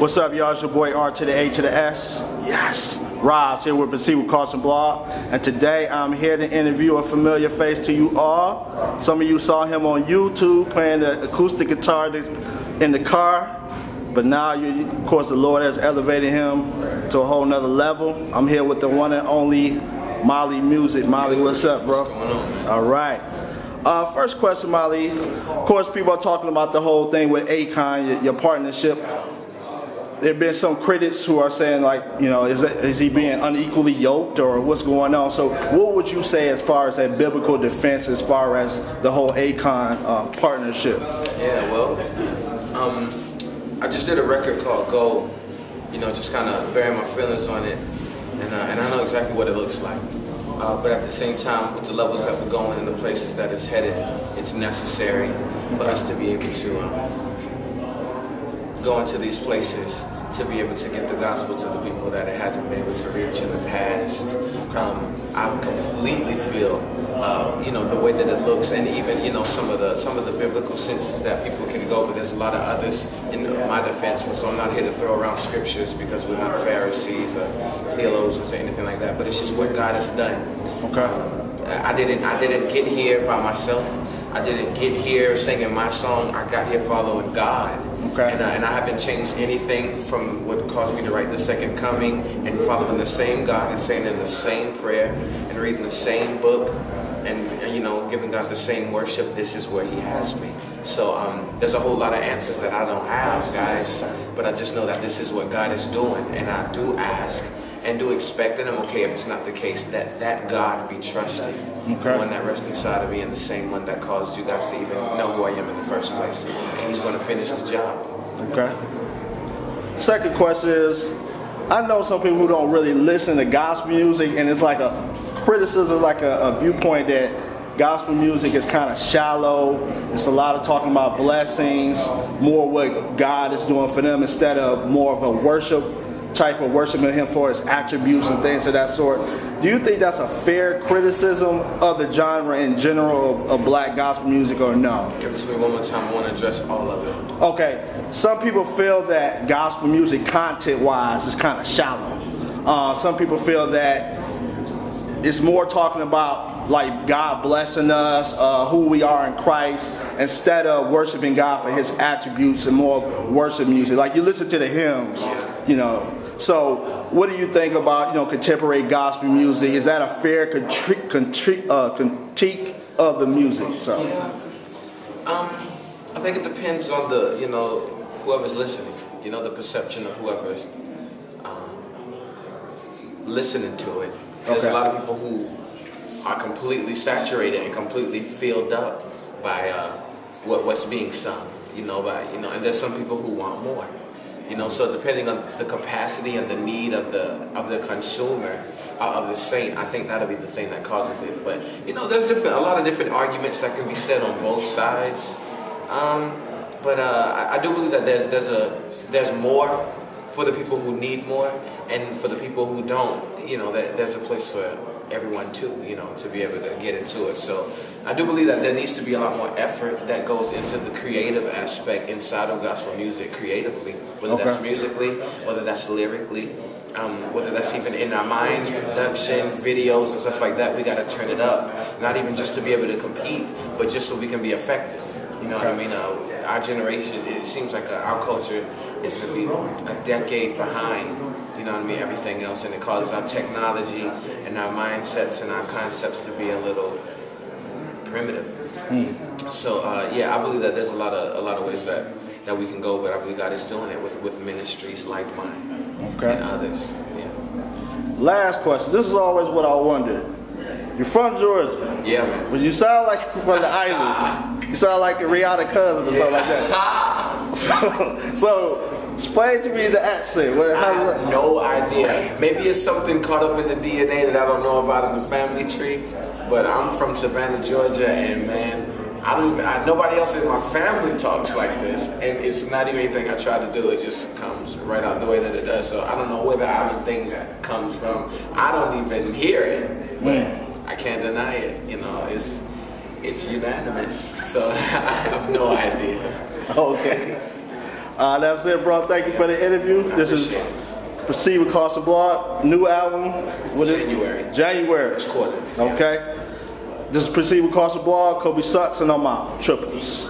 What's up, y'all? It's your boy R to the A to the S. Yes. Roz here with Proceed with Caution Blog. And today I'm here to interview a familiar face to you all. Some of you saw him on YouTube playing the acoustic guitar in the car. But now, of course, the Lord has elevated him to a whole nother level. I'm here with the one and only Molly Music. Molly, what's up, bro? What's going on? All right. First question, Molly. Of course, people are talking about the whole thing with Akon, your partnership. There have been some critics who are saying, like, you know, is he being unequally yoked or what's going on? So what would you say as far as a biblical defense as far as the whole Akon partnership? Yeah, well, I just did a record called Go, you know, just kind of bearing my feelings on it, and I know exactly what it looks like. But at the same time, with the levels that we're going and the places that it's headed, it's necessary for us to be able to go into these places, to be able to get the gospel to the people that it hasn't been able to reach in the past. I completely feel, you know, the way that it looks, and even, you know, some of the biblical senses that people can go. But there's a lot of others in my defense. So I'm not here to throw around scriptures because we're not Pharisees or theologians or anything like that. But it's just what God has done. Okay. I didn't get here by myself. I didn't get here singing my song. I got here following God. Okay. And I haven't changed anything from what caused me to write The Second Coming, and following the same God and saying in the same prayer and reading the same book and you know, giving God the same worship. This is where He has me. So there's a whole lot of answers that I don't have, guys, but I just know that this is what God is doing, and I do ask and do expect, and I'm okay if it's not the case, that God be trusted. Okay. The one that rests inside of me, and the same one that caused you guys to even know who I am in the first place. And He's going to finish the job. Okay. Second question is, I know some people who don't really listen to gospel music, and it's like a criticism, like a viewpoint that gospel music is kind of shallow. It's a lot of talking about blessings, more what God is doing for them instead of more of a worship type of worshiping Him for His attributes and things of that sort. Do you think that's a fair criticism of the genre in general of black gospel music, or no? Give it to me one more time. I want to address all of it. Okay, some people feel that gospel music content-wise is kind of shallow. Some people feel that it's more talking about like God blessing us, who we are in Christ, instead of worshiping God for His attributes and more worship music. Like you listen to the hymns, you know. So what do you think about, you know, contemporary gospel music? Is that a fair critique of the music? So I think it depends on the, you know, whoever's listening. You know, the perception of whoever's listening to it. There's a lot of people who are completely saturated and completely filled up by what's being sung. You know, and there's some people who want more. You know, so depending on the capacity and the need of the consumer, of the saint, I think that'll be the thing that causes it. But you know, there's a lot of different arguments that can be said on both sides. But I do believe that there's more for the people who need more, and for the people who don't, you know, there's a place for everyone too, you know, to be able to get into it. So I do believe that there needs to be a lot more effort that goes into the creative aspect inside of gospel music creatively, whether that's musically, whether that's lyrically, whether that's even in our minds, production, videos and stuff like that. We got to turn it up, not even just to be able to compete, but just so we can be effective. You know what I mean? Our generation, it seems like our culture is going to be a decade behind, you know what I mean, everything else, and it causes our technology and our mindsets and our concepts to be a little primitive. So yeah, I believe that there's a lot of ways that we can go, but I believe God is doing it with ministries like mine and others. Yeah. Last question. This is always what I wondered. You're from Georgia. Yeah, man. But you sound like you're from the island. You sound like a Rihanna cousin or something like that. So explain to me the accent. I have no idea. Maybe it's something caught up in the DNA that I don't know about in the family tree. But I'm from Savannah, Georgia, and man, nobody else in my family talks like this, and it's not even anything I try to do. It just comes right out the way that it does. So I don't know where the island things comes from. I don't even hear it, but I can't deny it. You know, it's unanimous. So I have no idea. Okay. That's it, bro. Thank you for the interview. This is Proceed with Caution Blog. New album. What January. January. First quarter. Okay. This is Proceed with Caution Blog. Kobe Sutts, and I'm out. Triples.